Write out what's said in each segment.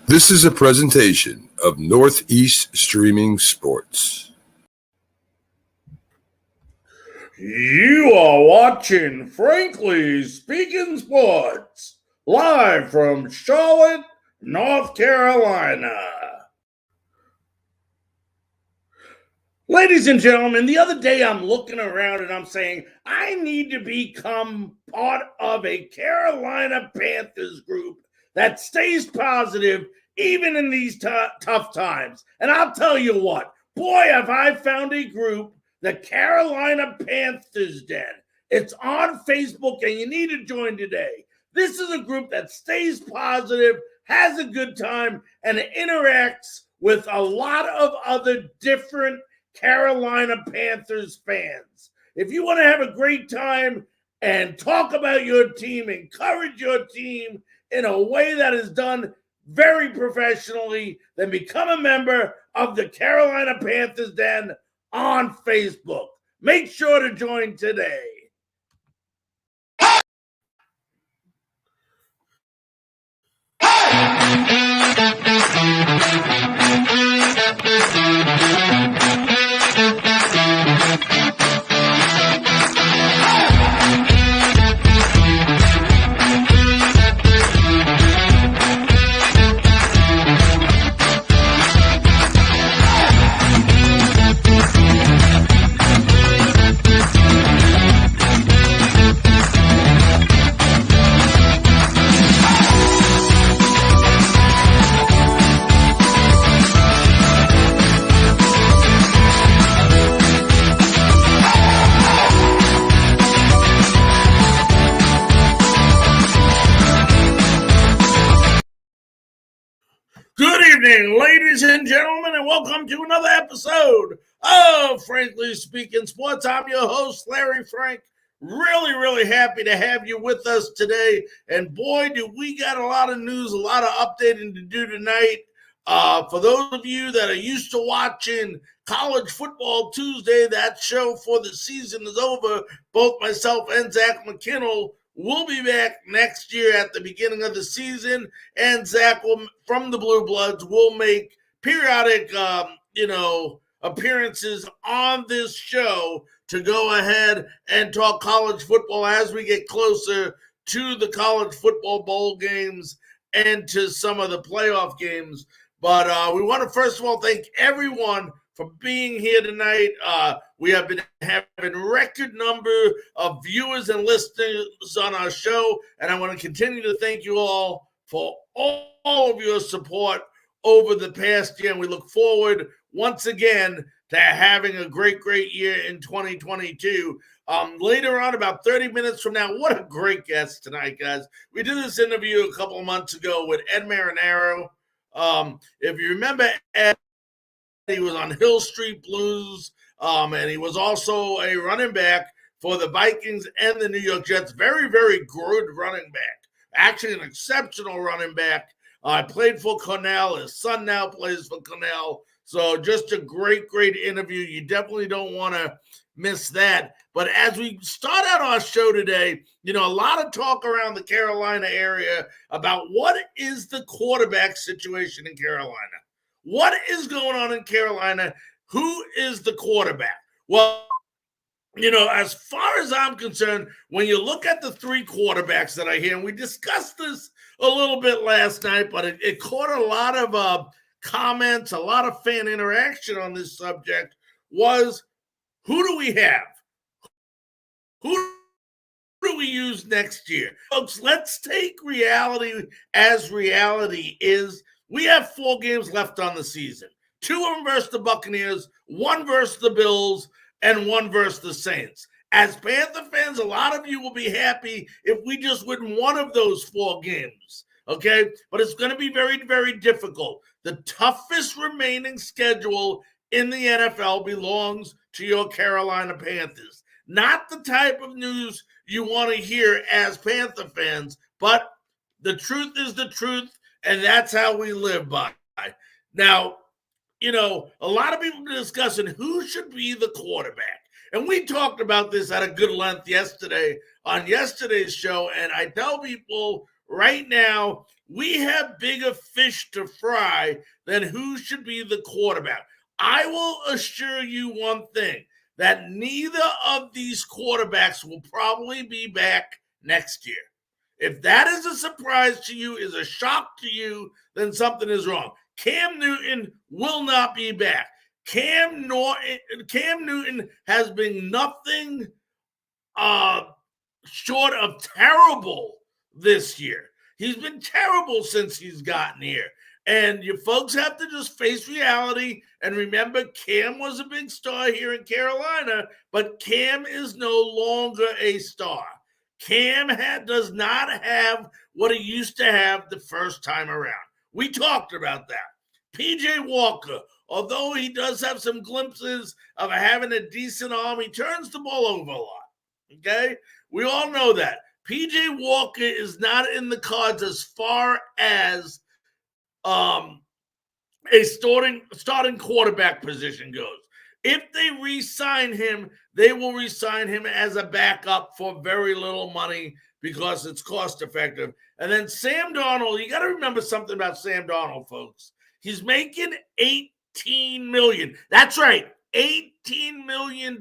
This is a presentation of Northeast Streaming Sports. You are watching Frankly Speaking Sportds, live from Charlotte, North Carolina. Ladies and gentlemen, the other day I'm looking around and I'm saying, I need to become part of a Carolina Panthers group that stays positive even in these tough times. And I'll tell you what, boy, have I found a group, the Carolina Panthers Den. It's on Facebook and you need to join today. This is a group that stays positive, has a good time, and interacts with a lot of other different Carolina Panthers fans. If you want to have a great time and talk about your team, encourage your team in a way that is done very professionally, then become a member of the Carolina Panthers Den on Facebook. Make sure to join today. Good evening, ladies and gentlemen, and welcome to another episode of Frankly Speaking Sports. I'm your host, Larry Frank. Really happy to have you with us today. And boy, do we got a lot of news, a lot of updating to do tonight. For those of you that are used to watching College Football Tuesday, that show for the season is over. Both myself and Zach McKinnell will be back next year at the beginning of the season, and Zach will, from the Blue Bloods, will make periodic, appearances on this show to go ahead and talk college football as we get closer to the college football bowl games and to some of the playoff games. But we want to first of all thank everyone for being here tonight. We have been having record number of viewers and listeners on our show, and I want to continue to thank you all for all of your support over the past year, and we look forward once again to having a great year in 2022. Later on, about 30 minutes from now, what a great guest tonight, guys. We did this interview a couple of months ago with Ed Marinaro. If you remember Ed, he was on Hill Street Blues, and he was also a running back for the Vikings and the New York Jets. Very good running back. Actually, an exceptional running back. Played for Cornell. His son now plays for Cornell. So just a great interview. You definitely don't want to miss that. But as we start out our show today, a lot of talk around the Carolina area about what is the quarterback situation in Carolina. What is going on in Carolina? Who is the quarterback? Well, as far as I'm concerned, when you look at the three quarterbacks that are here, and we discussed this a little bit last night, but it caught a lot of comments, a lot of fan interaction on this subject, was who do we have? Who do we use next year? Folks, let's take reality as reality is. We have 4 games left on the season. 2 of them versus the Buccaneers, 1 versus the Bills, and 1 versus the Saints. As Panther fans, a lot of you will be happy if we just win 1 of those 4 games, okay? But it's going to be very difficult. The toughest remaining schedule in the NFL belongs to your Carolina Panthers. Not the type of news you want to hear as Panther fans, but the truth is the truth, and that's how we live by. Now, a lot of people are discussing who should be the quarterback. And we talked about this at a good length yesterday on yesterday's show, and I tell people right now, we have bigger fish to fry than who should be the quarterback. I will assure you one thing, that neither of these quarterbacks will probably be back next year. If that is a surprise to you, is a shock to you, then something is wrong. Cam Newton will not be back. Cam Newton has been nothing short of terrible this year. He's been terrible since he's gotten here. And you folks have to just face reality and remember Cam was a big star here in Carolina, but Cam is no longer a star. Cam does not have what he used to have the first time around. We talked about that. PJ Walker, although he does have some glimpses of having a decent arm, he turns the ball over a lot. Okay? We all know that. PJ Walker is not in the cards as far as a starting quarterback position goes. If they re-sign him, they will re-sign him as a backup for very little money because it's cost effective. And then Sam Darnold, you got to remember something about Sam Darnold, folks. He's making $18 million. That's right, $18 million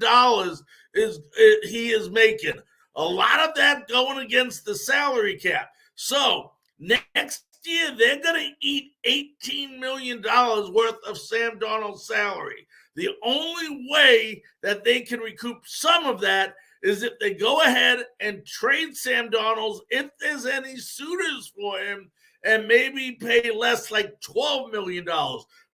he is making. A lot of that going against the salary cap. So next year, they're going to eat $18 million worth of Sam Darnold's salary. The only way that they can recoup some of that is if they go ahead and trade Sam Darnold, if there's any suitors for him, and maybe pay less, like $12 million.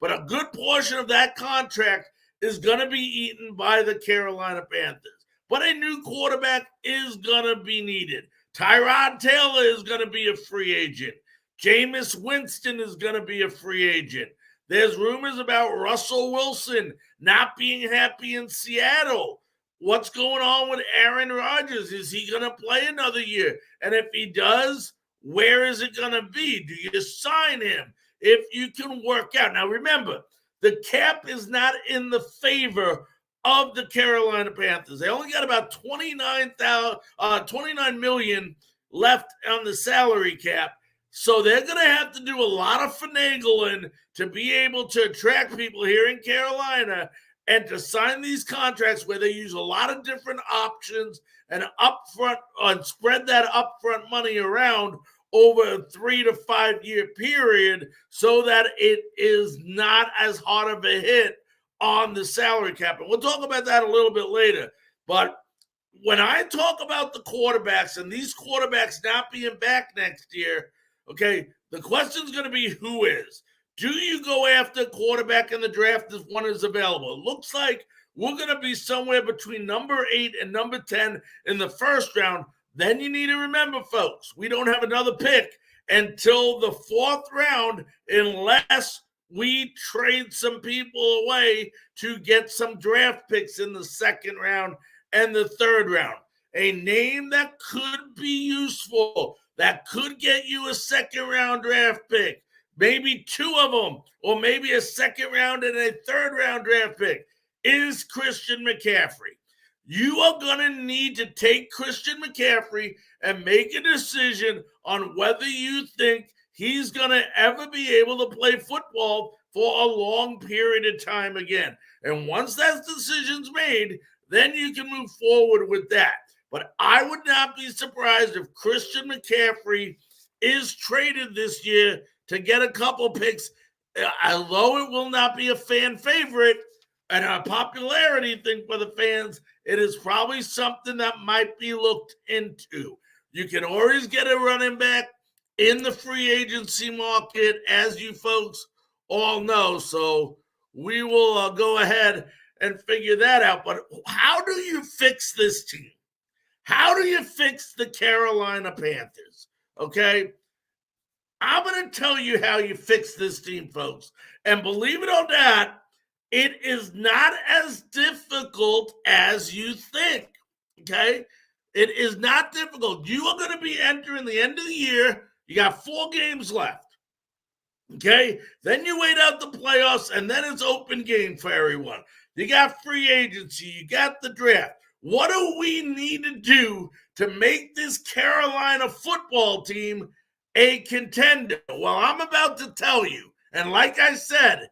But a good portion of that contract is going to be eaten by the Carolina Panthers. But a new quarterback is going to be needed. Tyrod Taylor is going to be a free agent. Jameis Winston is going to be a free agent. There's rumors about Russell Wilson not being happy in Seattle. What's going on with Aaron Rodgers? Is he going to play another year? And if he does, where is it going to be? Do you sign him if you can work out? Now, remember, the cap is not in the favor of the Carolina Panthers. They only got about $29 million left on the salary cap. So they're going to have to do a lot of finagling to be able to attract people here in Carolina and to sign these contracts where they use a lot of different options and spread that upfront money around over a 3 to 5 year period so that it is not as hard of a hit on the salary cap. And we'll talk about that a little bit later. But when I talk about the quarterbacks and these quarterbacks not being back next year, okay, the question is going to be who is. Do you go after quarterback in the draft if one is available? It looks like we're going to be somewhere between number 8 and number 10 in the first round. Then you need to remember, folks, we don't have another pick until the 4th round unless we trade some people away to get some draft picks in the 2nd round and the 3rd round. A name that could be useful, that could get you a 2nd round draft pick, maybe 2 of them, or maybe a 2nd round and a 3rd round draft pick, is Christian McCaffrey. You are going to need to take Christian McCaffrey and make a decision on whether you think he's going to ever be able to play football for a long period of time again. And once that decision's made, then you can move forward with that. But I would not be surprised if Christian McCaffrey is traded this year to get a couple picks. Although it will not be a fan favorite and a popularity thing for the fans, it is probably something that might be looked into. You can always get a running back in the free agency market, as you folks all know. So we will go ahead and figure that out. But how do you fix this team? How do you fix the Carolina Panthers? Okay? I'm going to tell you how you fix this team, folks. And believe it or not, it is not as difficult as you think. Okay? It is not difficult. You are going to be entering the end of the year. You got 4 games left. Okay? Then you wait out the playoffs, and then it's open game for everyone. You got free agency. You got the draft. What do we need to do to make this Carolina football team a contender? Well, I'm about to tell you, and like I said,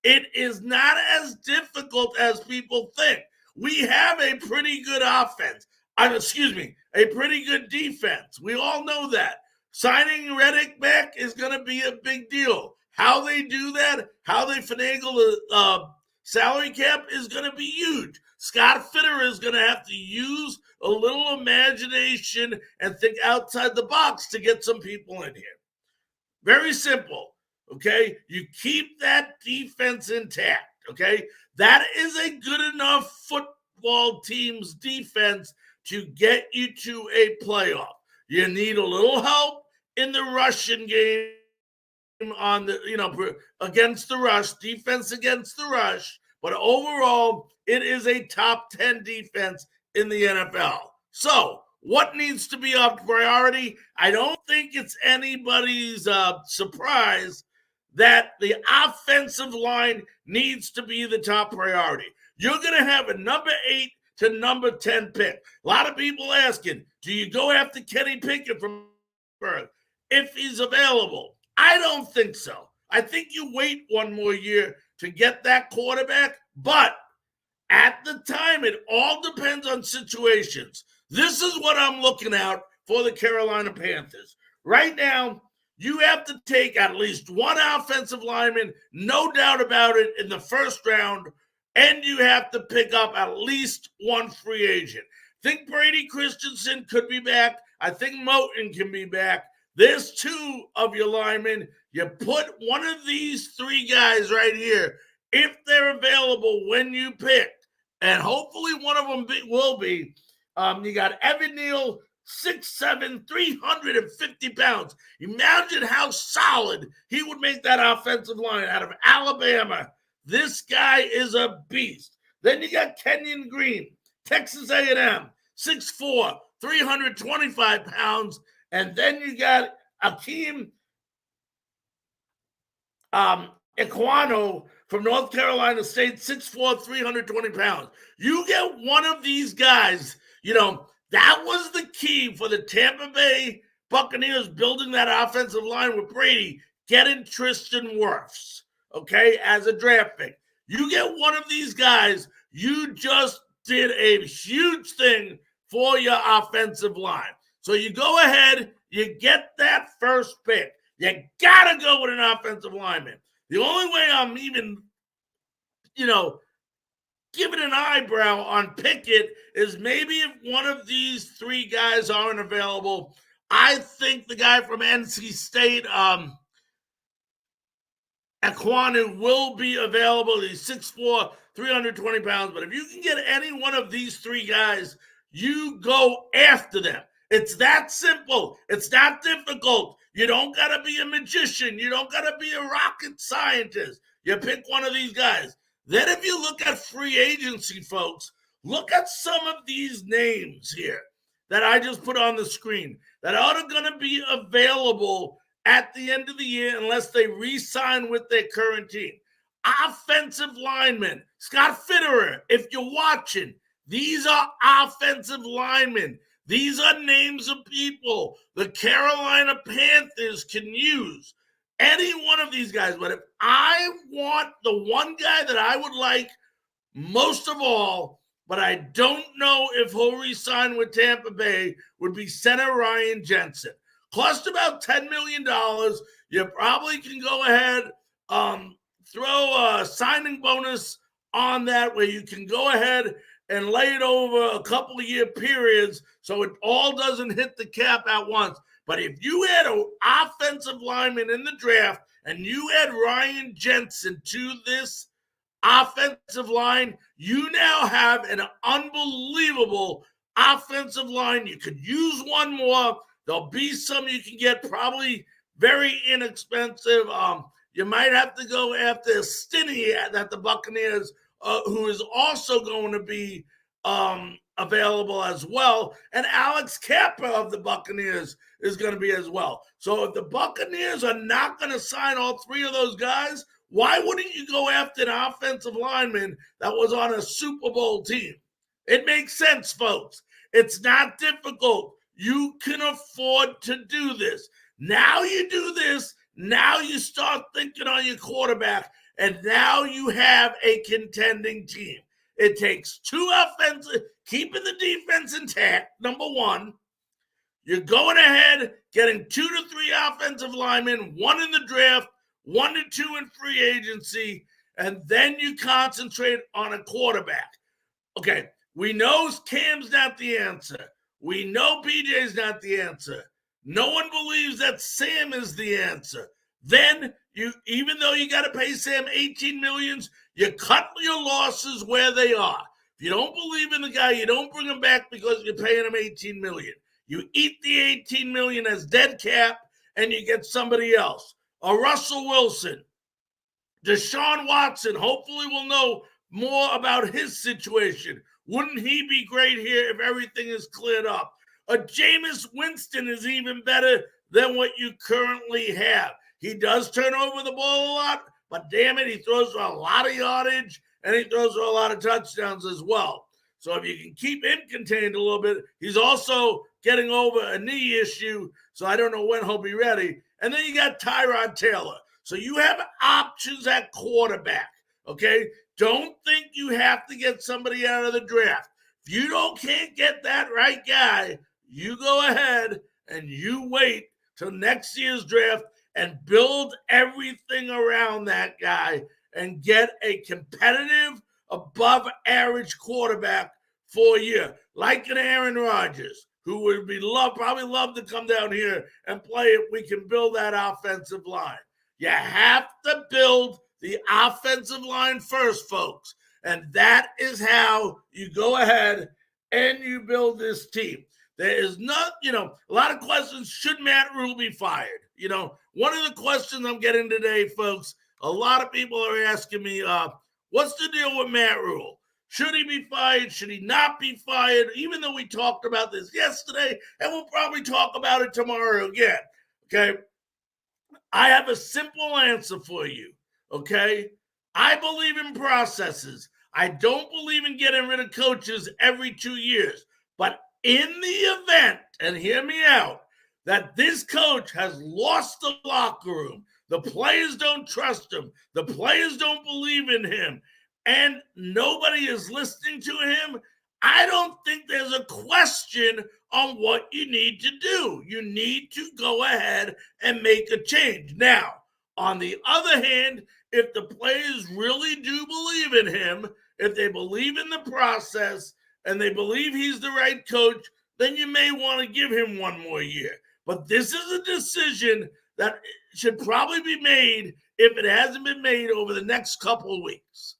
it is not as difficult as people think. We have a pretty good offense. A pretty good defense. We all know that. Signing Reddick back is going to be a big deal. How they do that, how they finagle the salary cap is going to be huge. Scott Fitter is going to have to use a little imagination and think outside the box to get some people in here. Very simple. Okay, you keep that defense intact. Okay, that is a good enough football team's defense to get you to a playoff. You need a little help in the rushing game on the against the rush, defense against the rush, but overall it is a top 10 defense in the NFL. So what needs to be our priority? I don't think it's anybody's surprise that the offensive line needs to be the top priority. You're going to have a number 8 to number 10 pick. A lot of people asking, do you go after Kenny Pickett from Pittsburgh if he's available? I don't think so. I think you wait one more year to get that quarterback, but at the time, it all depends on situations. This is what I'm looking out for the Carolina Panthers. Right now, you have to take at least one offensive lineman, no doubt about it, in the first round, and you have to pick up at least one free agent. I think Brady Christensen could be back. I think Moton can be back. There's 2 of your linemen. You put one of these 3 guys right here, if they're available when you pick, and hopefully one of them will be. You got Evan Neal, 6'7", 350 pounds. Imagine how solid he would make that offensive line out of Alabama. This guy is a beast. Then you got Kenyon Green, Texas A&M, 6'4", 325 pounds. And then you got Akeem Ekwano from North Carolina State, 6'4", 320 pounds. You get one of these guys, that was the key for the Tampa Bay Buccaneers building that offensive line with Brady, getting Tristan Wirfs, okay, as a draft pick. You get one of these guys, you just did a huge thing for your offensive line. So you go ahead, you get that first pick. You got to go with an offensive lineman. The only way I'm even, giving an eyebrow on Pickett is maybe if one of these 3 guys aren't available. I think the guy from NC State, Ekwonu, will be available. He's 6'4", 320 pounds. But if you can get any one of these 3 guys, you go after them. It's that simple. It's not difficult. You don't got to be a magician. You don't got to be a rocket scientist. You pick one of these guys. Then if you look at free agency, folks, look at some of these names here that I just put on the screen that are going to be available at the end of the year unless they re-sign with their current team. Offensive linemen, Scott Fitterer, if you're watching, these are offensive linemen. These are names of people the Carolina Panthers can use. Any one of these guys. But if I want the one guy that I would like most of all, but I don't know if he'll re-sign with Tampa Bay, would be center Ryan Jensen. Cost about $10 million. You probably can go ahead, throw a signing bonus on that where you can go ahead and lay it over a couple of year periods so it all doesn't hit the cap at once. But if you had an offensive lineman in the draft and you add Ryan Jensen to this offensive line, you now have an unbelievable offensive line. You could use one more. There'll be some you can get probably very inexpensive. You might have to go after Stinney at the Buccaneers, who is also going to be available as well. And Alex Kappa of the Buccaneers is going to be as well. So if the Buccaneers are not going to sign all 3 of those guys, why wouldn't you go after an offensive lineman that was on a Super Bowl team? It makes sense, folks. It's not difficult. You can afford to do this. Now you do this. Now you start thinking on your quarterback, and now you have a contending team. It takes two offensive, keeping the defense intact, number one. You're going ahead, getting 2 to 3 offensive linemen, 1 in the draft, 1 to 2 in free agency, and then you concentrate on a quarterback. Okay, we know Cam's not the answer. We know PJ's not the answer. No one believes that Sam is the answer. Then you, even though you got to pay Sam $18 million, you cut your losses where they are. If you don't believe in the guy, you don't bring him back because you're paying him $18 million. You eat the $18 million as dead cap, and you get somebody else. A Russell Wilson, Deshaun Watson. Hopefully, we'll know more about his situation. Wouldn't he be great here if everything is cleared up? A Jameis Winston is even better than what you currently have. He does turn over the ball a lot, but damn it, he throws for a lot of yardage, and he throws for a lot of touchdowns as well. So if you can keep him contained a little bit, he's also getting over a knee issue, so I don't know when he'll be ready. And then you got Tyrod Taylor. So you have options at quarterback, okay? Don't think you have to get somebody out of the draft. If you can't get that right guy, you go ahead and you wait till next year's draft and build everything around that guy and get a competitive, above-average quarterback for a year, like an Aaron Rodgers, who would be probably love to come down here and play if we can build that offensive line. You have to build the offensive line first, folks. And that is how you go ahead and you build this team. There is not, a lot of questions. Should Matt Rule be fired? One of the questions I'm getting today, folks, a lot of people are asking me, what's the deal with Matt Rule? Should he be fired? Should he not be fired? Even though we talked about this yesterday, and we'll probably talk about it tomorrow again, okay? I have a simple answer for you, okay? I believe in processes. I don't believe in getting rid of coaches every 2 years. But in the event, and hear me out, that this coach has lost the locker room, the players don't trust him, the players don't believe in him, and nobody is listening to him, I don't think there's a question on what you need to do. You need to go ahead and make a change. Now, on the other hand, if the players really do believe in him, if they believe in the process, and they believe he's the right coach, then you may want to give him one more year. But this is a decision that should probably be made, if it hasn't been made, over the next couple of weeks.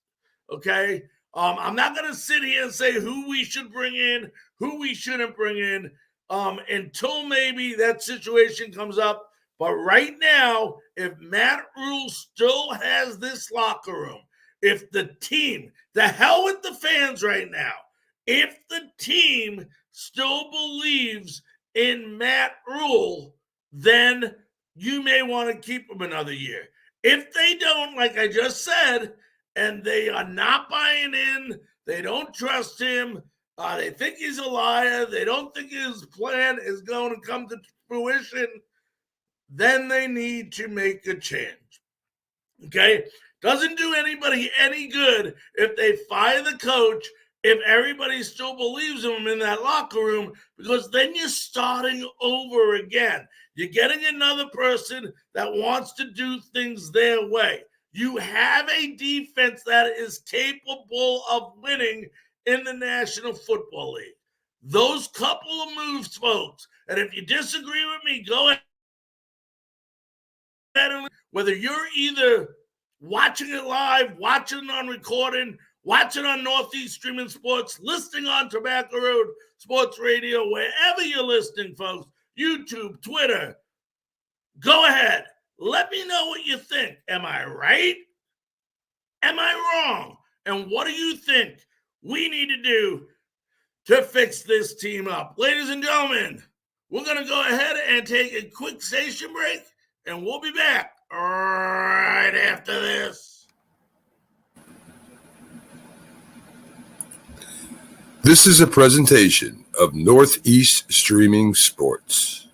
Okay? I'm not going to sit here and say who we should bring in, who we shouldn't bring in, until maybe that situation comes up. But right now, if Matt Rule still has this locker room, if the team, the hell with the fans right now, if the team still believes in Matt Rule, then you may want to keep him another year. If they don't, like I just said, and they are not buying in, they don't trust him, they think he's a liar, they don't think his plan is going to come to fruition, then they need to make a change. Okay? Doesn't do anybody any good if they fire the coach, if everybody still believes in him in that locker room, because then you're starting over again. You're getting another person that wants to do things their way. You have a defense that is capable of winning in the National Football League. Those couple of moves, folks, and if you disagree with me, go ahead. Whether you're either watching it live, watching it on recording, watching on Northeast Streaming Sports, listening on Tobacco Road Sports Radio, wherever you're listening, folks, YouTube, Twitter, go ahead. Let me know what you think. Am I right? Am I wrong? And what do you think we need to do to fix this team up? Ladies and gentlemen, we're going to go ahead and take a quick station break, and we'll be back right after this. This is a presentation of Northeast Streaming Sports.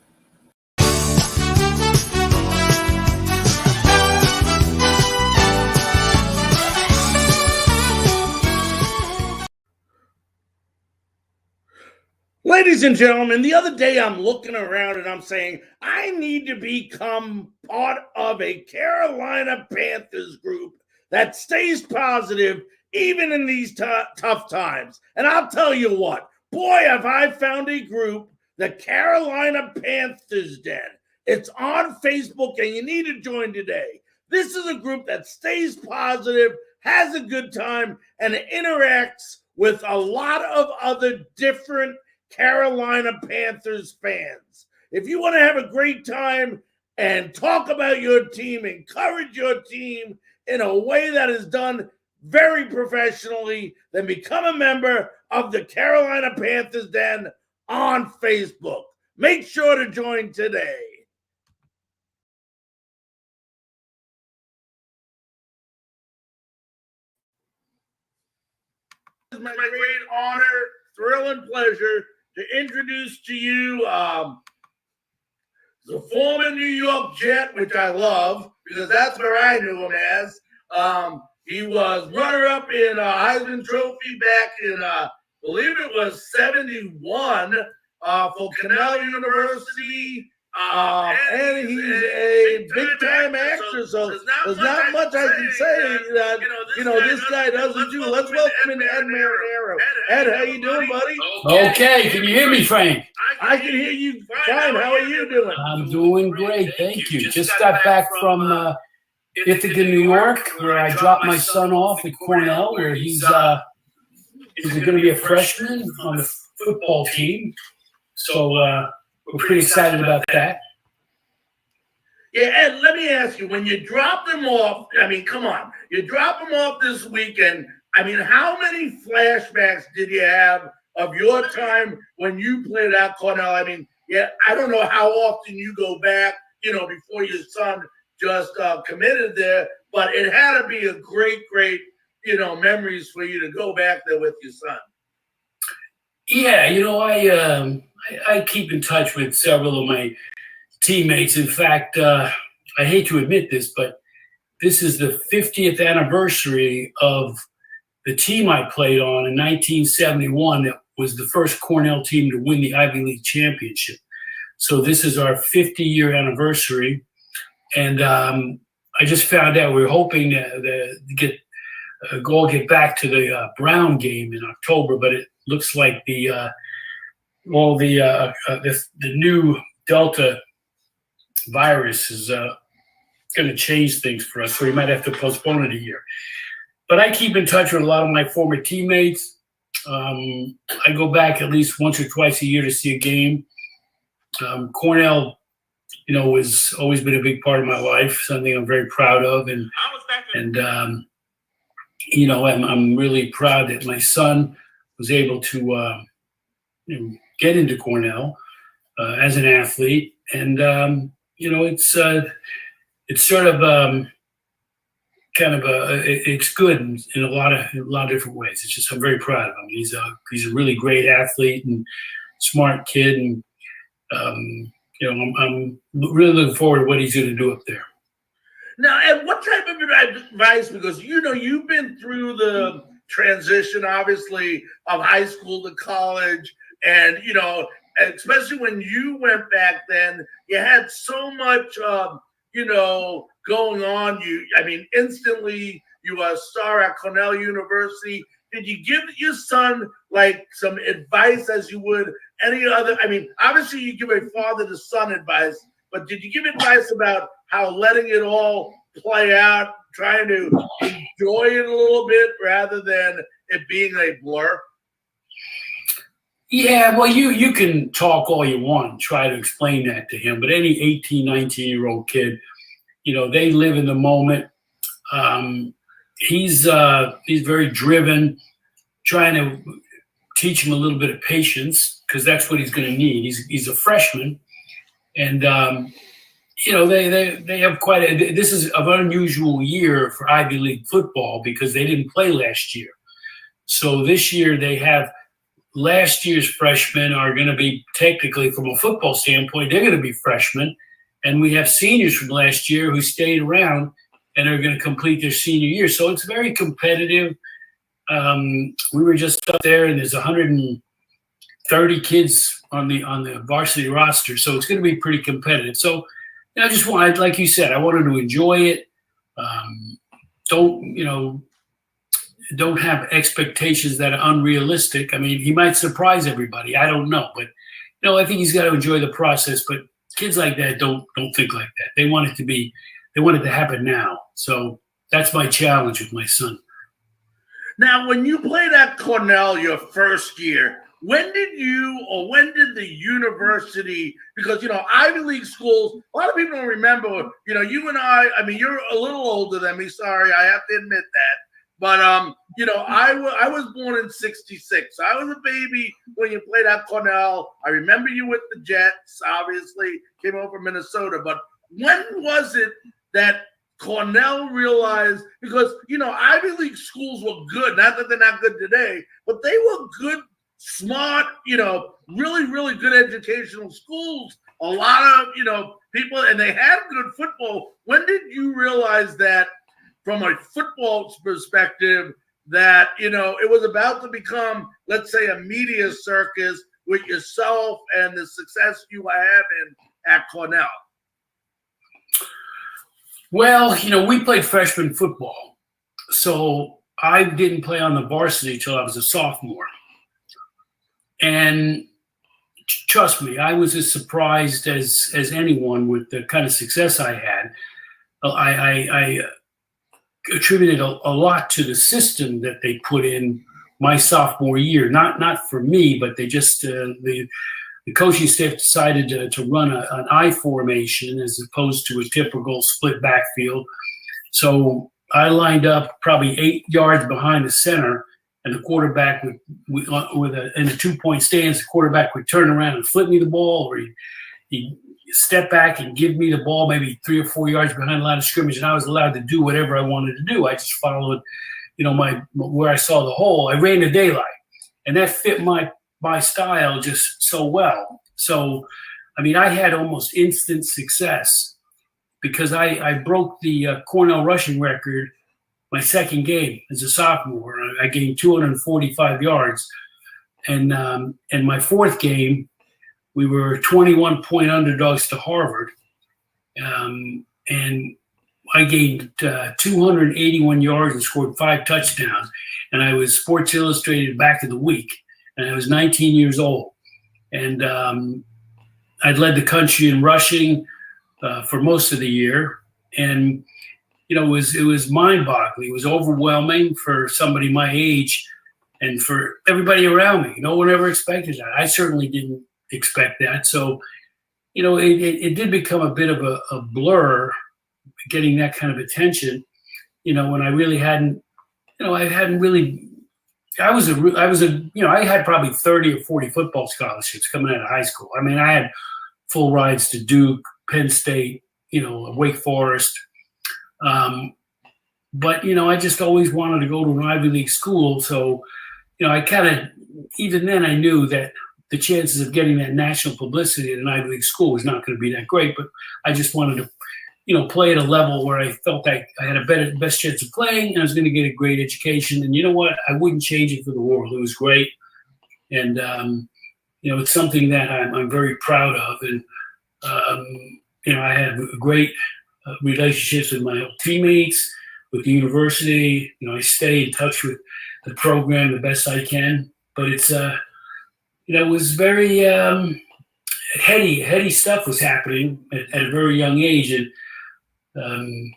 Ladies and gentlemen, the other day I'm looking around and I'm saying, I need to become part of a Carolina Panthers group that stays positive even in these tough times. And I'll tell you what, boy, have I found a group, the Carolina Panthers Den. It's on Facebook and you need to join today. This is a group that stays positive, has a good time, and interacts with a lot of other different Carolina Panthers fans. If you want to have a great time and talk about your team, encourage your team in a way that is done very professionally, then become a member of the Carolina Panthers Den on Facebook. Make sure to join today. It's my great honor, thrill, and pleasure to introduce to you the former New York Jet, which I love because that's where I knew him as. He was runner-up in Heisman Trophy back in, I believe it was 71 for Cornell University. And he's a big-time actor, so there's not much I can say that, this guy doesn't do. Let's welcome in Ed Marinaro. Ed, how you doing, buddy? Okay, can you hear me, Frank? I can hear you fine. How are you doing? I'm doing great, thank you. Just got back from Ithaca, New York, where I dropped my son off at Cornell, where he's going to be a freshman on the football team. So we're pretty excited about that. Yeah, Ed, let me ask you, when you dropped him off, come on, you dropped him off this weekend, how many flashbacks did you have of your time when you played at Cornell? I don't know how often you go back, before your son just committed there, but it had to be a great, memories for you to go back there with your son. Yeah, I keep in touch with several of my teammates. In fact, I hate to admit this, but this is the 50th anniversary of the team I played on in 1971. That was the first Cornell team to win the Ivy League championship. So this is our 50-year anniversary. And I just found out we were hoping to get back to the Brown game in October, but it looks like the new Delta virus is going to change things for us, so we might have to postpone it a year. But I keep in touch with a lot of my former teammates. I go back at least once or twice a year to see a game. Cornell, has always been a big part of my life, something I'm very proud of, and I'm really proud that my son was able to get into Cornell as an athlete, and it's sort of it's good in a lot of different ways. It's just I'm very proud of him. He's a really great athlete and smart kid, and I'm really looking forward to what he's going to do up there. Now, and what type of advice? Because you've been through the transition, obviously, of high school to college, and especially when you went back then, you had so much, going on. Instantly you were a star at Cornell University. Did you give your son some advice as you would any other? Obviously you give a father to son advice, but did you give advice about how letting it all play out, trying to enjoy it a little bit rather than it being a blur? Yeah, well, you can talk all you want, try to explain that to him, but any 18, 19-year-old kid, they live in the moment. He's very driven, trying to teach him a little bit of patience because that's what he's going to need. He's a freshman, and they have this is an unusual year for Ivy League football because they didn't play last year. So this year they have last year's freshmen are going to be technically, from a football standpoint, they're going to be freshmen. And we have seniors from last year who stayed around and are going to complete their senior year. So it's very competitive. We were just up there, and there's 150 30 kids on the varsity roster, so it's going to be pretty competitive. So I just wanted, like you said, I wanted to enjoy it. Don't have expectations that are unrealistic. I mean, he might surprise everybody. I don't know, but I think he's got to enjoy the process. But kids like that don't think like that. They want it to happen now. So that's my challenge with my son. Now, when you played at Cornell your first year, when did the university, because, Ivy League schools, a lot of people don't remember, you and I mean, you're a little older than me. Sorry, I have to admit that. But, I was born in 66. I was a baby when you played at Cornell. I remember you with the Jets, obviously, came over from Minnesota. But when was it that Cornell realized, because, Ivy League schools were good, not that they're not good today, but they were good, smart, really, really good educational schools. A lot of, people, and they had good football. When did you realize that, from a football perspective, that, it was about to become, let's say, a media circus with yourself and the success you were having at Cornell? Well, we played freshman football, so I didn't play on the varsity until I was a sophomore. And trust me, I was as surprised as anyone with the kind of success I had. I attributed a lot to the system that they put in my sophomore year. Not for me, but they just the coaching staff decided to run an I formation as opposed to a typical split backfield. So I lined up probably 8 yards behind the center, and the quarterback in a 2-point stance, the quarterback would turn around and flip me the ball, or he'd step back and give me the ball maybe 3 or 4 yards behind the line of scrimmage, and I was allowed to do whatever I wanted to do. I just followed, where I saw the hole. I ran the daylight, and that fit my style just so well. So, I mean, I had almost instant success because I broke the Cornell rushing record my second game as a sophomore. I gained 245 yards. And my fourth game, we were 21-point underdogs to Harvard. And I gained 281 yards and scored 5 touchdowns. And I was Sports Illustrated Back of the Week. And I was 19 years old. And I'd led the country in rushing for most of the year. And, it was mind-boggling. It was overwhelming for somebody my age and for everybody around me. No one ever expected that. I certainly didn't expect that. So, it did become a bit of a blur getting that kind of attention, when I really hadn't, I had probably 30 or 40 football scholarships coming out of high school. I mean, I had full rides to Duke, Penn State, Wake Forest. But, I just always wanted to go to an Ivy League school. So, I kind of, even then I knew that the chances of getting that national publicity at an Ivy League school was not going to be that great. But I just wanted to, play at a level where I felt like I had a best chance of playing, and I was going to get a great education. And you know what? I wouldn't change it for the world. It was great. And, it's something that I'm very proud of. And, I have great relationships with my teammates, with the university. I stay in touch with the program the best I can. But it's, it was very heady stuff was happening at a very young age. And, I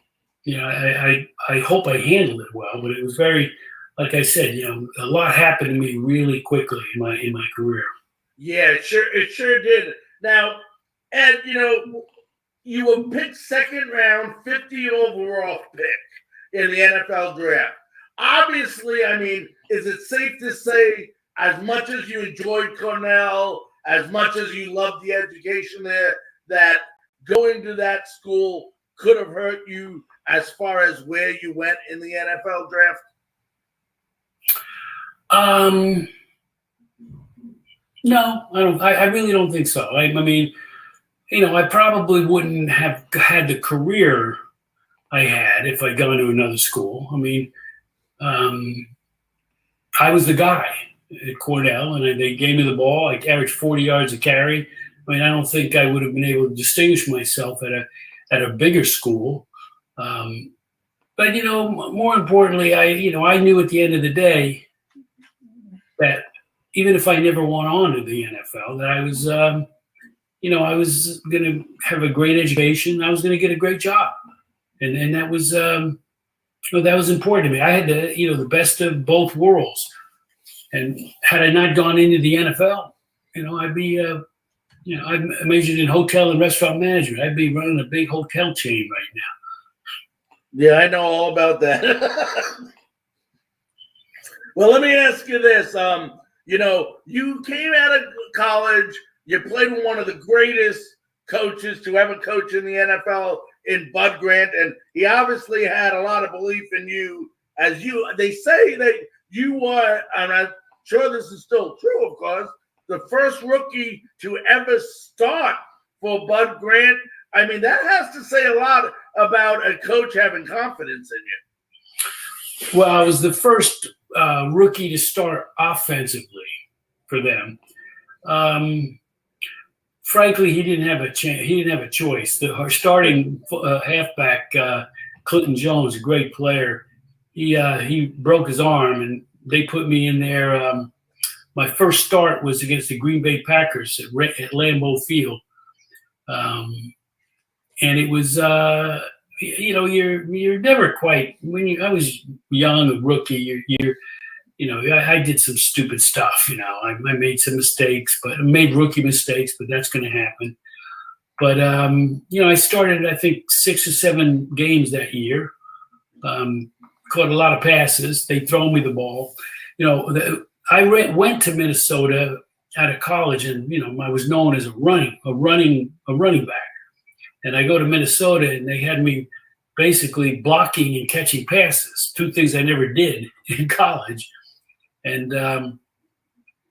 hope I handled it well, but it was very, like I said, a lot happened to me really quickly in my career. Yeah, it sure did. Now, Ed, you were picked second round, 50 overall pick in the NFL draft. Obviously, I mean, is it safe to say, as much as you enjoyed Cornell, as much as you loved the education there, that going to that school could have hurt you as far as where you went in the NFL draft? No, I don't. I really don't think so. I mean, I probably wouldn't have had the career I had if I'd gone to another school. I mean, I was the guy, at Cornell, and they gave me the ball. I averaged 40 yards a carry. I mean, I don't think I would have been able to distinguish myself at a bigger school. But, more importantly, I knew at the end of the day that even if I never went on to the NFL, that I was, I was going to have a great education. I was going to get a great job. And that was, that was important to me. I had the best of both worlds. And had I not gone into the NFL, I'd be, I majored in hotel and restaurant management. I'd be running a big hotel chain right now. Yeah, I know all about that. Well, let me ask you this. You came out of college, you played with one of the greatest coaches to ever coach in the NFL in Bud Grant, and he obviously had a lot of belief in you. They say that you were, and I'm sure this is still true, of course, the first rookie to ever start for Bud Grant. I mean, that has to say a lot about a coach having confidence in you. Well, I was the first rookie to start offensively for them. Frankly, he didn't have a chance. He didn't have a choice. Our starting halfback, Clinton Jones, a great player, he broke his arm, and they put me in there. My first start was against the Green Bay Packers at Lambeau Field. And it was, you're never quite, I was young, a rookie, I did some stupid stuff, I made some mistakes, but I made rookie mistakes, but that's going to happen. But, I started, I think, 6 or 7 games that year, caught a lot of passes. They throw me the ball. I went to Minnesota out of college, and, I was known as a running back. And I go to Minnesota, and they had me basically blocking and catching passes, 2 things I never did in college. And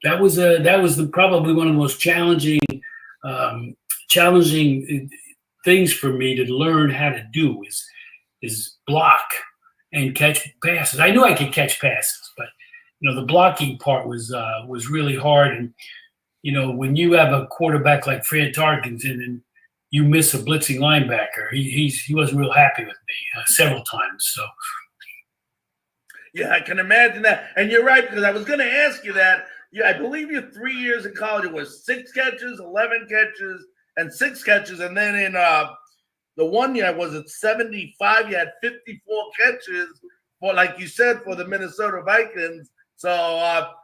that was probably one of the most challenging things for me to learn how to do is block and catch passes. I knew I could catch passes, but the blocking part was really hard. And when you have a quarterback like Fran Tarkenton and you miss a blitzing linebacker, he wasn't real happy with me several times. So. Yeah, I can imagine that. And you're right, because I was going to ask you that. Yeah, I believe your 3 years in college, it was 6 catches, 11 catches, and 6 catches. And then in the 1 year, was it 75? You had 54 catches, for, like you said, for the Minnesota Vikings. So,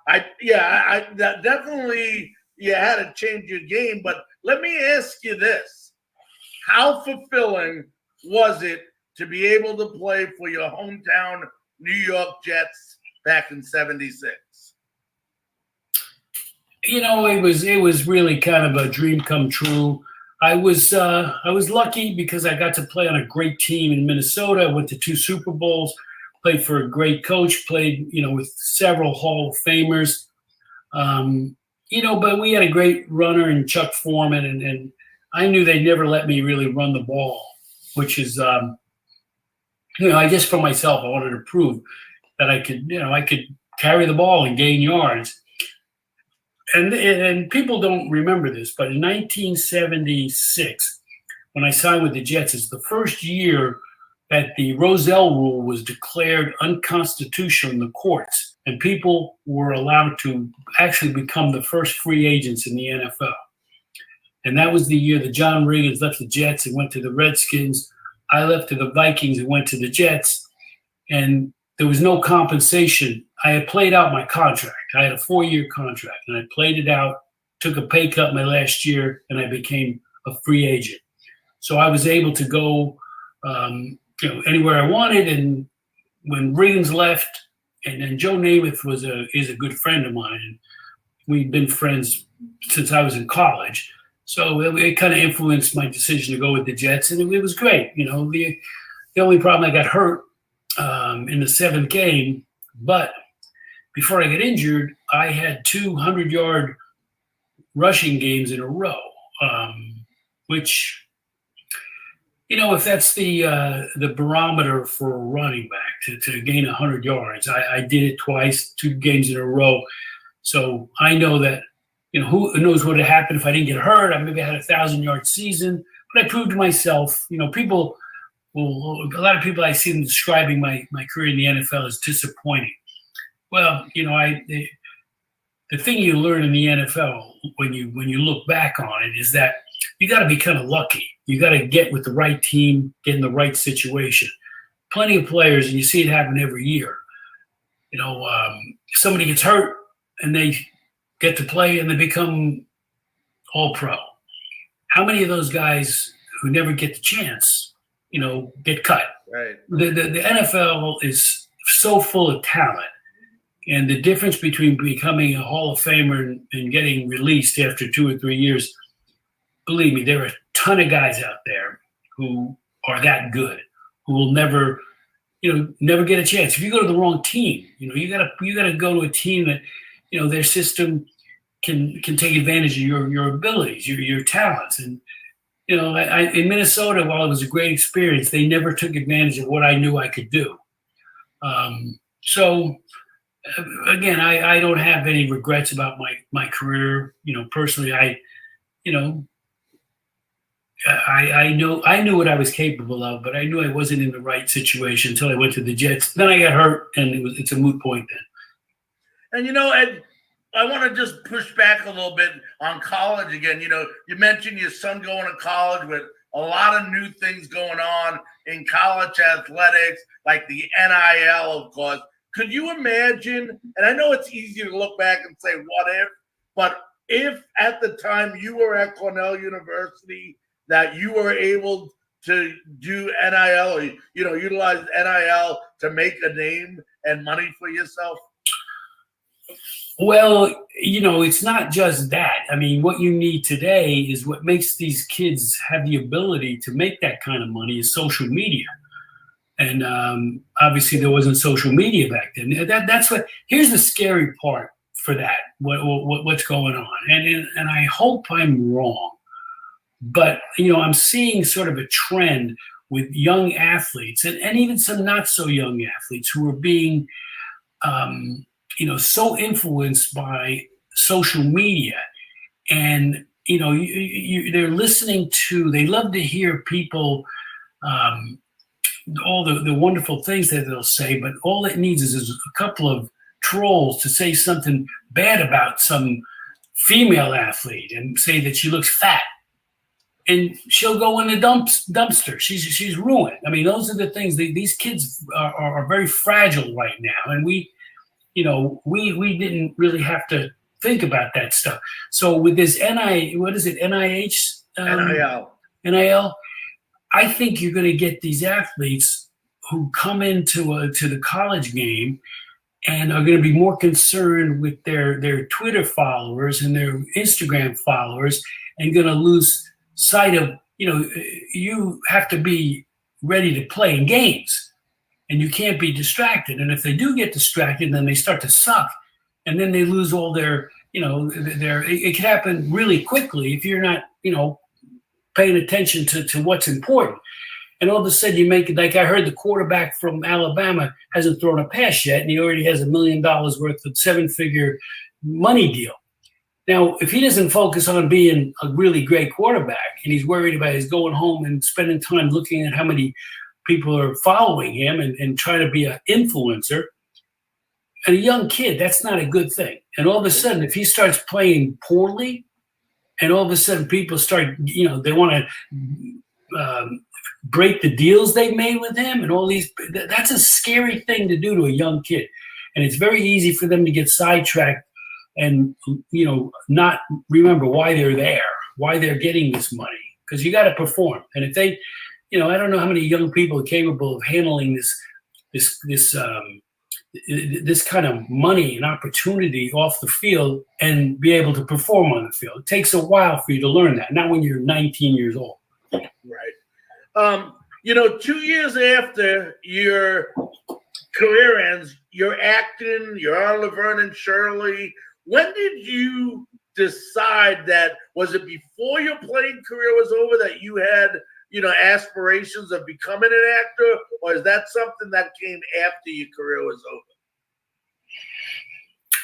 that definitely you had to change your game. But let me ask you this. How fulfilling was it to be able to play for your hometown New York Jets back in '76? It was really kind of a dream come true. I was lucky because I got to play on a great team in Minnesota. I went to 2 Super Bowls, played for a great coach, played with several Hall of Famers. But we had a great runner in Chuck Foreman, and I knew they'd never let me really run the ball, which is, I just for myself, I wanted to prove that I could carry the ball and gain yards. And people don't remember this, but in 1976, when I signed with the Jets, it's the first year that the Rozelle rule was declared unconstitutional in the courts, and people were allowed to actually become the first free agents in the NFL. And that was the year that John Riggins left the Jets and went to the Redskins. I left to the Vikings and went to the Jets. And there was no compensation. I had played out my contract. I had a 4-year contract, and I played it out, took a pay cut my last year, and I became a free agent. So I was able to go anywhere I wanted. And when Riggins left, and then Joe Namath is a good friend of mine, and we've been friends since I was in college. So it kind of influenced my decision to go with the Jets, and it was great. The only problem, I got hurt in the 7th game, but before I got injured, I had 2 100-yard rushing games in a row, which, if that's the barometer for a running back to gain 100 yards, I did it twice, 2 games in a row. So I know that, who knows what would have happened if I didn't get hurt. I maybe had a 1,000-yard season, but I proved to myself, a lot of people I see them describing my career in the NFL as disappointing. Well, the thing you learn in the NFL when you look back on it is that you got to be kind of lucky. You got to get with the right team, get in the right situation. Plenty of players, and you see it happen every year. Somebody gets hurt and they get to play and they become all pro. How many of those guys who never get the chance, get cut? Right. The NFL is so full of talent. And the difference between becoming a Hall of Famer and getting released after 2 or 3 years, believe me, there are a ton of guys out there who are that good, who will never get a chance. If you go to the wrong team, you gotta go to a team that, their system can take advantage of your abilities, your talents. And in Minnesota, while it was a great experience, they never took advantage of what I knew I could do. So again, I don't have any regrets about my career. Personally, I knew what I was capable of, but I knew I wasn't in the right situation until I went to the Jets. Then I got hurt, and it's a moot point then. And Ed, I want to just push back a little bit on college again. You mentioned your son going to college with a lot of new things going on in college athletics, like the NIL, of course. Could you imagine, and I know it's easy to look back and say, what if, but if at the time you were at Cornell University that you were able to do NIL or, utilize NIL to make a name and money for yourself? Well, it's not just that. I mean, what you need today is what makes these kids have the ability to make that kind of money is social media. And obviously there wasn't social media back then. Here's the scary part for that, what's going on. And I hope I'm wrong. But, I'm seeing sort of a trend with young athletes and even some not so young athletes who are being, so influenced by social media. And, they're listening to, they love to hear people, all the wonderful things that they'll say, but all it needs is a couple of trolls to say something bad about some female athlete and say that she looks fat. And she'll go in the dumpster. She's ruined. I mean, those are the things. These kids are very fragile right now, and we didn't really have to think about that stuff. So with this NIH? NIL. I think you're going to get these athletes who come into the college game and are going to be more concerned with their Twitter followers and their Instagram followers, and going to lose sight of, you have to be ready to play in games, and you can't be distracted. And if they do get distracted, then they start to suck, and then they lose all their, it can happen really quickly if you're not, paying attention to what's important. And all of a sudden you make it, like I heard the quarterback from Alabama hasn't thrown a pass yet, and he already has $1 million worth of 7-figure money deal. Now, if he doesn't focus on being a really great quarterback, and he's worried about his going home and spending time looking at how many people are following him and trying to be an influencer, and a young kid, that's not a good thing. And all of a sudden, if he starts playing poorly, and all of a sudden people start, they want to break the deals they made with him and all these, that's a scary thing to do to a young kid. And it's very easy for them to get sidetracked and, not remember why they're there, why they're getting this money, because you got to perform. And if they, I don't know how many young people are capable of handling this kind of money and opportunity off the field and be able to perform on the field. It takes a while for you to learn that, not when you're 19 years old. Right. 2 years after your career ends, you're acting, you're on Laverne and Shirley. When did you decide that, was it before your playing career was over that you had, aspirations of becoming an actor, or is that something that came after your career was over?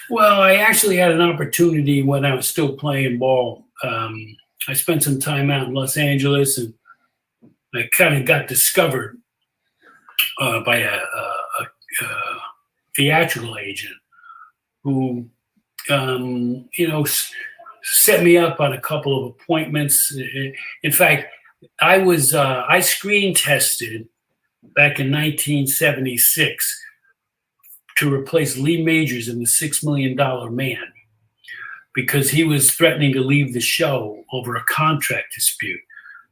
Well, I actually had an opportunity when I was still playing ball. I spent some time out in Los Angeles, and I kind of got discovered by a theatrical agent who, set me up on a couple of appointments. In fact, I screen tested back in 1976 to replace Lee Majors in the $6 Million Man because he was threatening to leave the show over a contract dispute.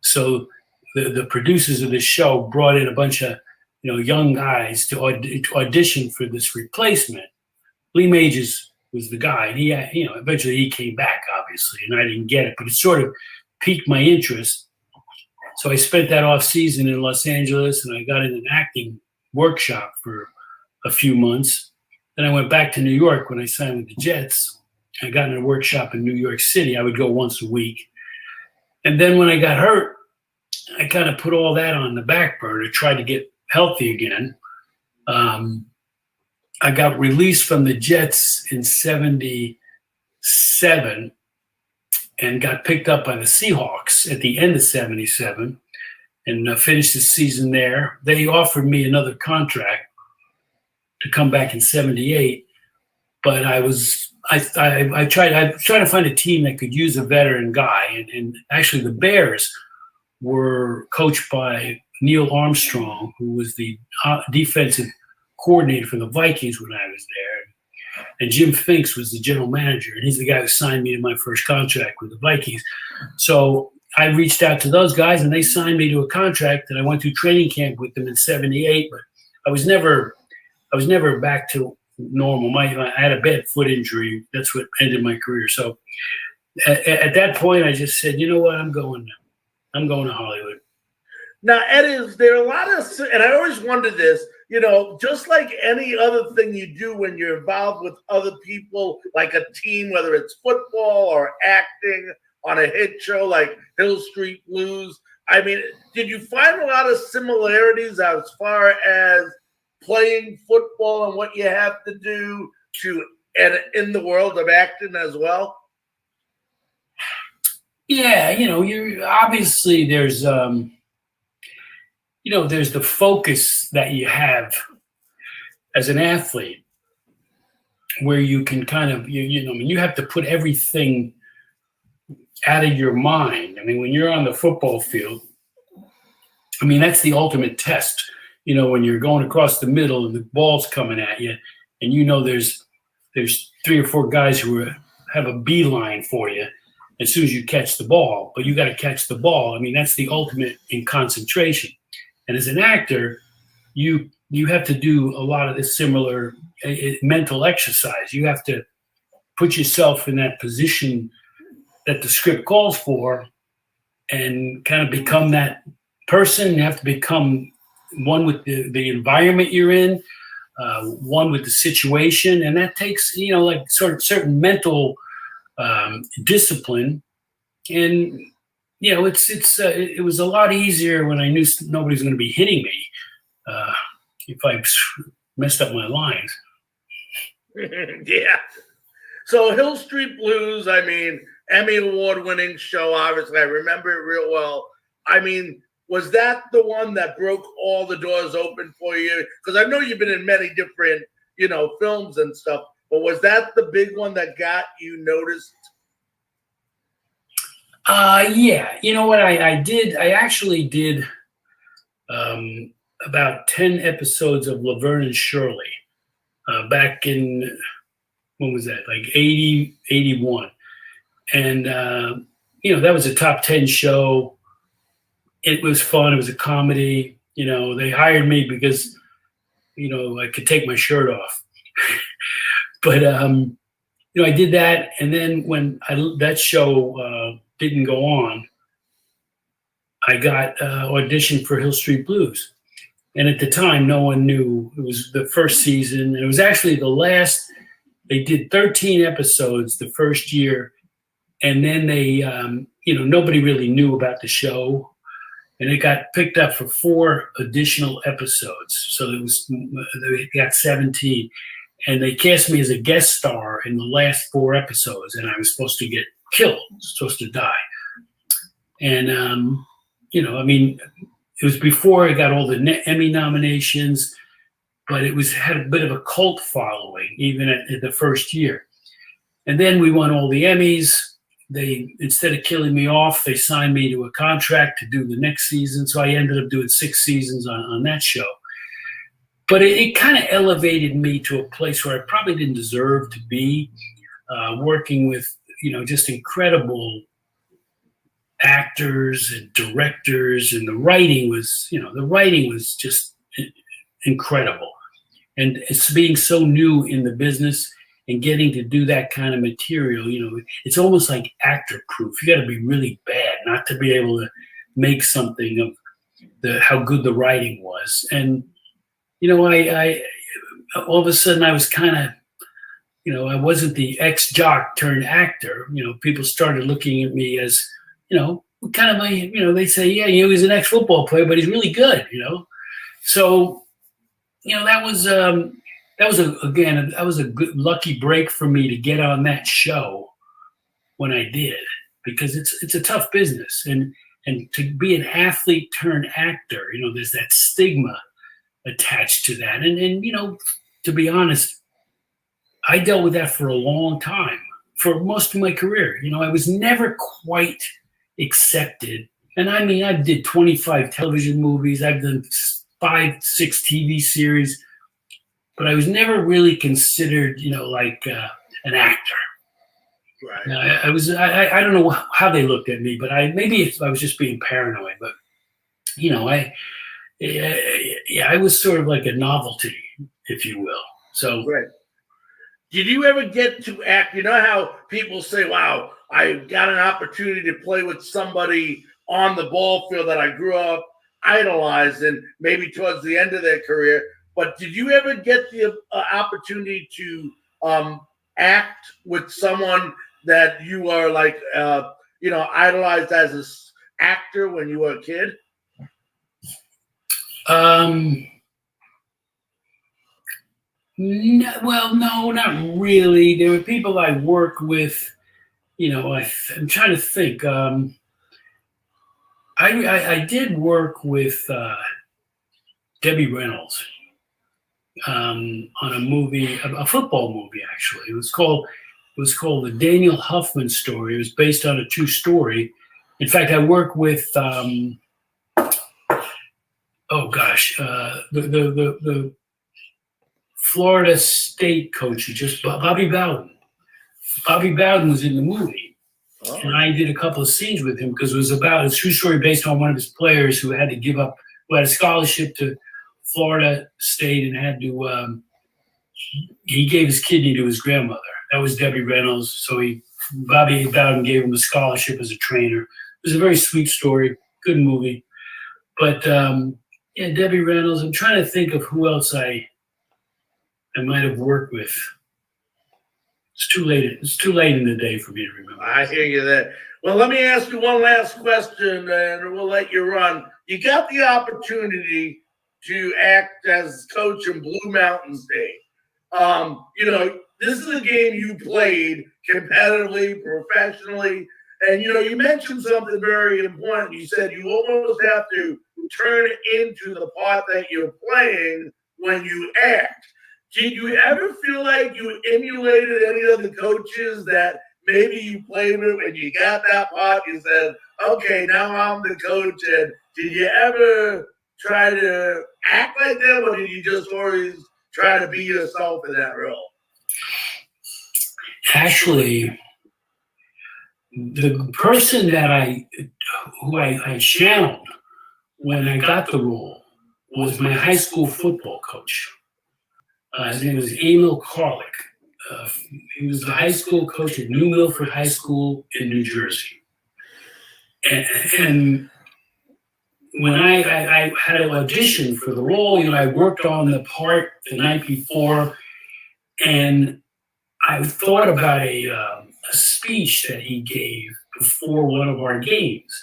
So the producers of the show brought in a bunch of young guys to audition for this replacement. Lee Majors was the guy, and he eventually he came back, obviously, and I didn't get it, but it sort of piqued my interest. So I spent that off season in Los Angeles, and I got in an acting workshop for a few months. Then I went back to New York when I signed with the Jets. I got in a workshop in New York City. I would go once a week. And then when I got hurt, I kind of put all that on the back burner, tried to get healthy again. I got released from the Jets in 77 and got picked up by the Seahawks at the end of 77 and finished the season there. They offered me another contract to come back in 78, but I tried to find a team that could use a veteran guy, and actually the Bears were coached by Neil Armstrong, who was the defensive coordinator for the Vikings when I was there, and Jim Finks was the general manager, and he's the guy who signed me to my first contract with the Vikings. So I reached out to those guys, and they signed me to a contract, and I went through training camp with them in 78, but I was never back to normal. I had a bad foot injury. That's what ended my career. So at that point, I just said, you know what, I'm going to Hollywood. Now, Ed, is there a lot of, and I always wondered this, just like any other thing you do when you're involved with other people, like a team, whether it's football or acting on a hit show like Hill Street Blues. I mean, did you find a lot of similarities as far as playing football and what you have to do and in the world of acting as well? Yeah, you're obviously there's there's the focus that you have as an athlete where you can kind of, you have to put everything out of your mind. I mean, when you're on the football field, that's the ultimate test. When you're going across the middle and the ball's coming at you, and there's 3 or 4 guys who have a beeline for you as soon as you catch the ball, but you got to catch the ball. That's the ultimate in concentration. And as an actor, you have to do a lot of this similar mental exercise. You have to put yourself in that position that the script calls for and kind of become that person. You have to become one with the environment you're in, one with the situation. And that takes, like sort of certain mental discipline. And it was a lot easier when I knew nobody's going to be hitting me if I messed up my lines. Yeah. So Hill Street Blues, Emmy Award-winning show, obviously. I remember it real well. Was that the one that broke all the doors open for you? Because I know you've been in many different, films and stuff, but was that the big one that got you noticed? Yeah. You know what I did? I actually did about 10 episodes of Laverne and Shirley back in, when was that? Like 80, 81. And, that was a top 10 show. It was fun. It was a comedy. They hired me because, I could take my shirt off. But, I did that. And then when that show didn't go on, I got auditioned for Hill Street Blues. And at the time, no one knew. It was the first season. And it was actually the last. They did 13 episodes the first year. And then they, nobody really knew about the show. And it got picked up for 4 additional episodes. So they got 17. and they cast me as a guest star in the last 4 episodes, and I was supposed to get killed, supposed to die. And, it was before I got all the Emmy nominations, but it had a bit of a cult following, even at the first year. And then we won all the Emmys. They, instead of killing me off, they signed me to a contract to do the next season. So I ended up doing 6 seasons on that show. But it kind of elevated me to a place where I probably didn't deserve to be, working with, just incredible actors and directors, and the writing was just incredible. And it's being so new in the business and getting to do that kind of material, it's almost like actor proof. You got to be really bad not to be able to make something of how good the writing was. And I all of a sudden I was kind of, I wasn't the ex-jock turned actor. People started looking at me as, kind of they say, yeah, he's an ex-football player, but he's really good, So, that was a good lucky break for me to get on that show when I did, because it's a tough business, and to be an athlete turned actor, there's that stigma attached to that, and to be honest, I dealt with that for a long time, for most of my career. I was never quite accepted, and I did 25 television movies, I've done 5-6 TV series, but I was never really considered, like an actor. Right. I don't know how they looked at me, but maybe I was just being paranoid. But I was sort of like a novelty, if you will. So. Right. Did you ever get to act? You know how people say, "Wow, I got an opportunity to play with somebody on the ball field that I grew up idolizing, maybe towards the end of their career." But did you ever get the opportunity to act with someone that you are like, idolized as an actor when you were a kid? No, not really. There were people I worked with. I'm trying to think. I did work with Debbie Reynolds on a movie, a football movie, actually. It was called The Daniel Huffman Story. It was based on a true story. In fact, I worked with the Florida State coach, Bobby Bowden. Bobby Bowden was in the movie. Oh. And I did a couple of scenes with him because it was about a true story based on one of his players who had a scholarship to Florida State and had to, he gave his kidney to his grandmother. That was Debbie Reynolds. So Bobby Bowden gave him a scholarship as a trainer. It was a very sweet story, good movie. But Debbie Reynolds, I'm trying to think of who else I might have worked with. It's too late in the day for me to remember. I hear you there. Well, let me ask you one last question, and we'll let you run. You got the opportunity to act as coach in Blue Mountain State. This is a game you played competitively, professionally, and you mentioned something very important. You said you almost have to turn into the part that you're playing when you act. Did you ever feel like you emulated any of the coaches that maybe you played with and you got that part? You said, okay, now I'm the coach. And did you ever try to act like them, or did you just always try to be yourself in that role? Actually, the person who I channeled when I got the role was my high school football coach. His name was Emil Karlik. He was the high school coach at New Milford High School in New Jersey. And when I had an audition for the role, I worked on the part the night before, and I thought about a speech that he gave before one of our games.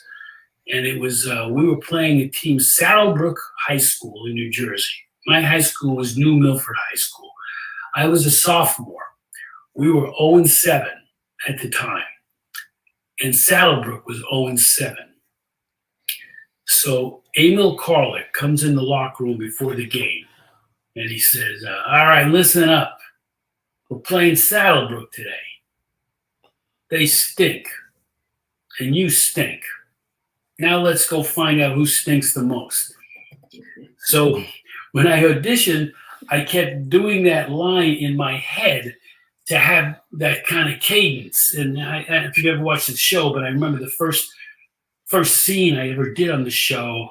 And it was, we were playing a team, Saddlebrook High School in New Jersey. My high school was New Milford High School. I was a sophomore. We were 0-7 at the time, and Saddlebrook was 0-7. So Emil Karlik comes in the locker room before the game, and he says, all right, listen up. We're playing Saddlebrook today. They stink, and you stink. Now let's go find out who stinks the most. So when I auditioned, I kept doing that line in my head to have that kind of cadence. And I don't know if you ever watched the show, but I remember the first scene I ever did on the show.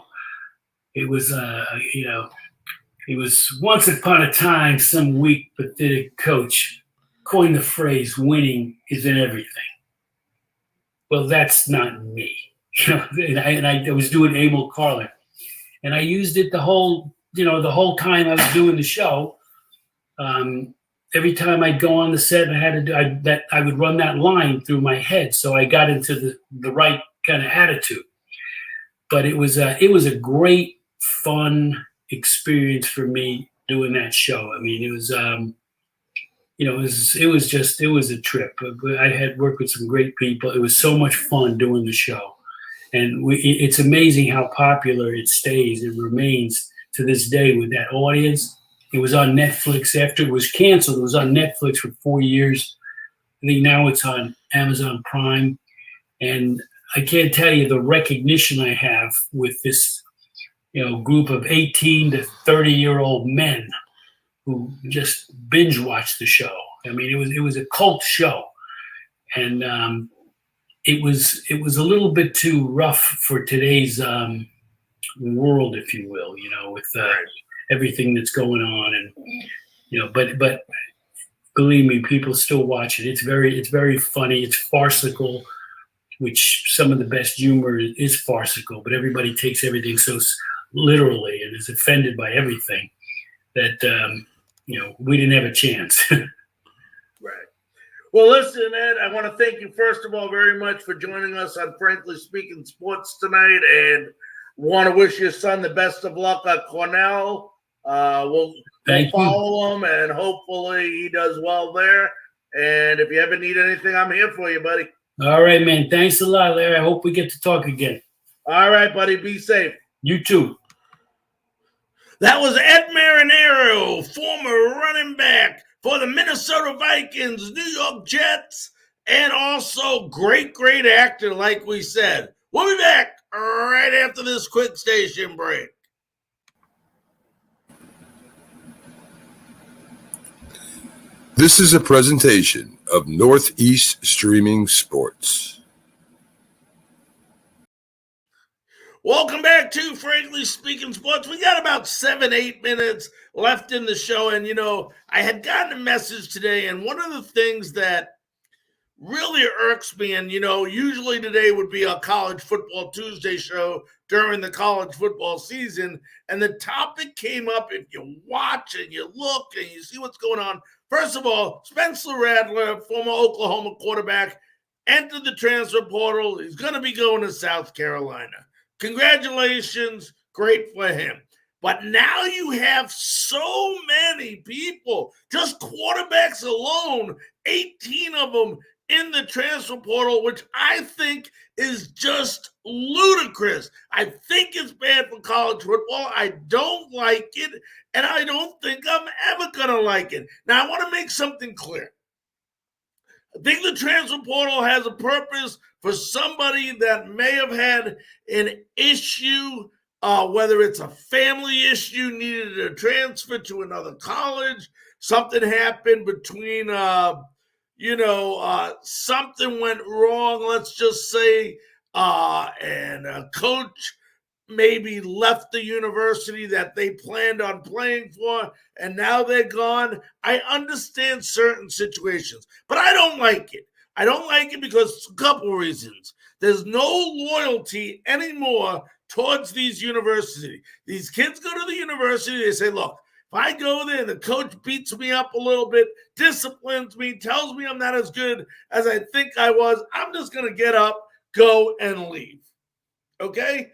It was, it was once upon a time, some weak, pathetic coach coined the phrase, winning is in everything. Well, that's not me. And I was doing Emil Karlik. And I used it the whole time I was doing the show. Every time I'd go on the set, I would run that line through my head, so I got into the right kind of attitude. But it was a great, fun experience for me doing that show. I mean, it was it was a trip. I had worked with some great people. It was so much fun doing the show. And it's amazing how popular it stays and remains to this day with that audience. It was on Netflix after it was canceled. It was on Netflix for 4 years. I think now it's on Amazon Prime. And I can't tell you the recognition I have with this, group of 18 to 30-year-old men who just binge watched the show. I mean, it was a cult show. And it was a little bit too rough for today's world, if you will, with everything that's going on, and but believe me, people still watch it. It's very funny. It's farcical, which some of the best humor is farcical, but everybody takes everything so literally and is offended by everything that we didn't have a chance. Right. Well, listen, Ed, I want to thank you, first of all, very much for joining us on Frankly Speaking Sports tonight, and want to wish your son the best of luck at Cornell. We'll follow him, and hopefully he does well there. And if you ever need anything, I'm here for you, buddy. All right, man. Thanks a lot, Larry. I hope we get to talk again. All right, buddy. Be safe. You too. That was Ed Marinaro, former running back for the Minnesota Vikings, New York Jets, and also great actor, like we said. We'll be back right after this quick station break. This is a presentation of Northeast Streaming Sports. Welcome back to Frankly Speaking Sports. We got about 7-8 minutes left in the show. And, I had gotten a message today, and one of the things that really irks me, and, usually today would be a College Football Tuesday show during the college football season. And the topic came up, if you watch and you look and you see what's going on. First of all, Spencer Rattler, former Oklahoma quarterback, entered the transfer portal. He's going to be going to South Carolina. Congratulations. Great for him. But now you have so many people, just quarterbacks alone, 18 of them in the transfer portal, which I think is just ludicrous. I think it's bad for college football. I don't like it, and I don't think I'm ever going to like it. Now, I want to make something clear. I think the transfer portal has a purpose for somebody that may have had an issue, whether it's a family issue, needed a transfer to another college, something happened between, something went wrong, let's just say, and a coach maybe left the university that they planned on playing for, and now they're gone. I understand certain situations, but I don't like it. I don't like it because a couple reasons. There's no loyalty anymore towards these universities. These kids go to the university, they say, look, if I go there and the coach beats me up a little bit, disciplines me, tells me I'm not as good as I think I was, I'm just going to get up, go, and leave. Okay?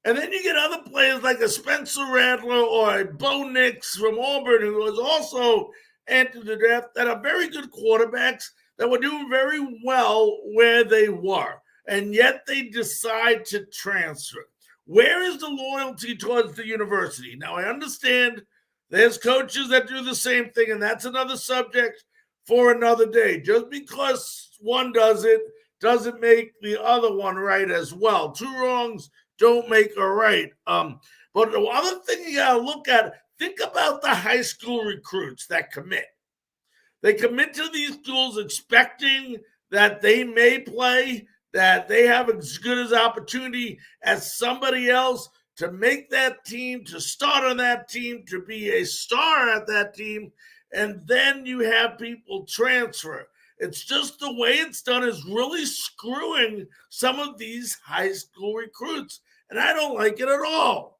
And then you get other players like a Spencer Rattler or a Bo Nix from Auburn, who was also entered the draft that are very good quarterbacks that were doing very well where they were, and yet they decide to transfer. Where is the loyalty towards the university? Now, I understand there's coaches that do the same thing, and that's another subject for another day. Just because one does it doesn't make the other one right as well. Two wrongs don't make a right. But the other thing you got to look at, think about the high school recruits that commit. They commit to these schools expecting that they may play, that they have as good as opportunity as somebody else to make that team, to start on that team, to be a star at that team, and then you have people transfer. It's just the way it's done is really screwing some of these high school recruits, and I don't like it at all.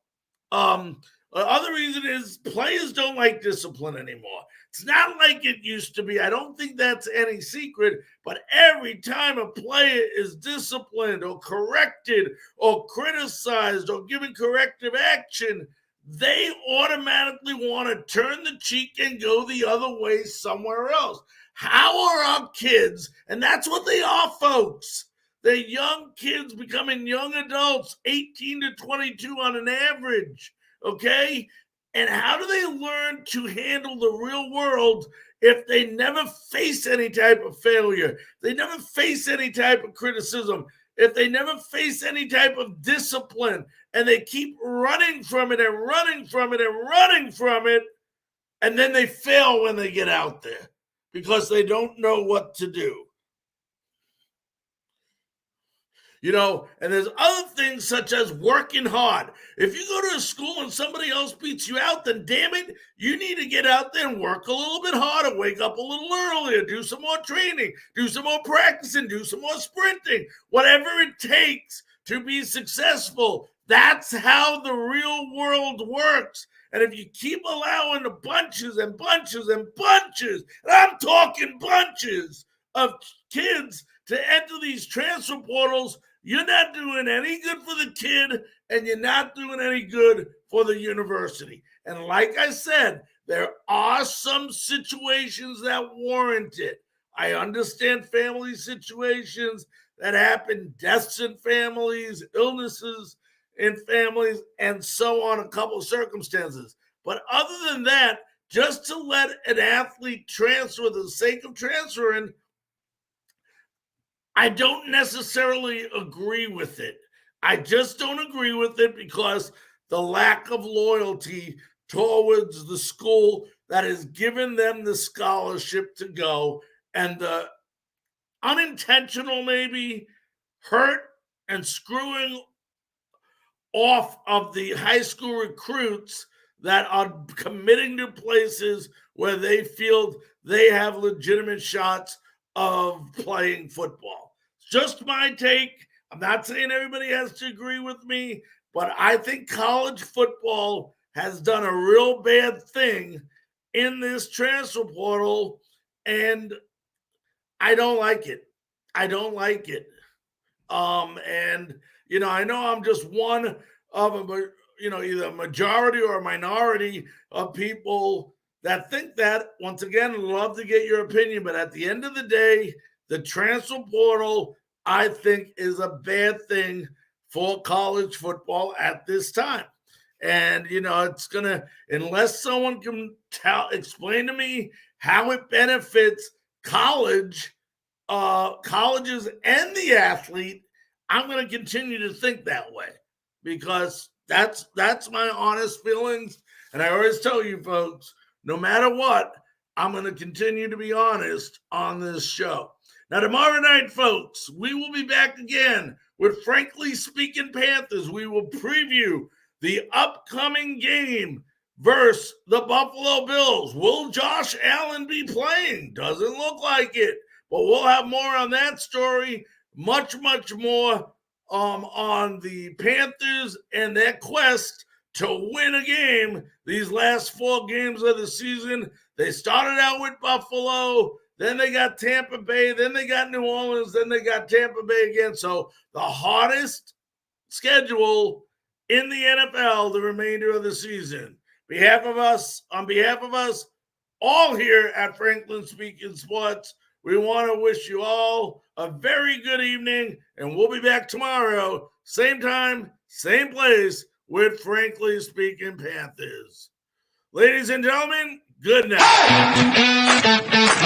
The other reason is players don't like discipline anymore. It's not like it used to be. I don't think that's any secret, but every time a player is disciplined or corrected or criticized or given corrective action, they automatically want to turn the cheek and go the other way somewhere else. How are our kids? And that's what they are, folks. They're young kids becoming young adults, 18 to 22 on an average, okay? And how do they learn to handle the real world if they never face any type of failure? They never face any type of criticism. If they never face any type of discipline and they keep running from it and running from it and running from it, and then they fail when they get out there because they don't know what to do. You know, and there's other things such as working hard. If you go to a school and somebody else beats you out, then damn it, you need to get out there and work a little bit harder, wake up a little earlier, do some more training, do some more practicing, do some more sprinting, whatever it takes to be successful. That's how the real world works. And if you keep allowing the bunches and bunches and bunches, and I'm talking bunches of kids to enter these transfer portals, you're not doing any good for the kid, and you're not doing any good for the university. And like I said, there are some situations that warrant it. I understand family situations that happen, deaths in families, illnesses in families, and so on, a couple of circumstances. But other than that, just to let an athlete transfer for the sake of transferring, I don't necessarily agree with it. I just don't agree with it because the lack of loyalty towards the school that has given them the scholarship to go, and the unintentional maybe hurt and screwing off of the high school recruits that are committing to places where they feel they have legitimate shots of playing football. It's just my take. I'm not saying everybody has to agree with me, but I think college football has done a real bad thing in this transfer portal, and I don't like it. I don't like it. And, you know, I know I'm just one of them, you know, either a majority or a minority of people that think that. Once again, love to get your opinion, but at the end of the day, the transfer portal, I think, is a bad thing for college football at this time. And, you know, it's going to, unless someone can explain to me how it benefits colleges and the athlete, I'm going to continue to think that way, because that's my honest feelings. And I always tell you folks, no matter what, I'm going to continue to be honest on this show. Now, tomorrow night, folks, we will be back again with Frankly Speaking Panthers. We will preview the upcoming game versus the Buffalo Bills. Will Josh Allen be playing? Doesn't look like it, but we'll have more on that story, much more on the Panthers and their quest to win a game these last 4 games of the season. They started out with Buffalo, then they got Tampa Bay, then they got New Orleans, then they got Tampa Bay again. So the hardest schedule in the NFL the remainder of the season. On behalf of us, all here at Frankly Speaking Sportds, we want to wish you all a very good evening, and we'll be back tomorrow, same time, same place, with Frankly Speaking Panthers. Ladies and gentlemen, good night.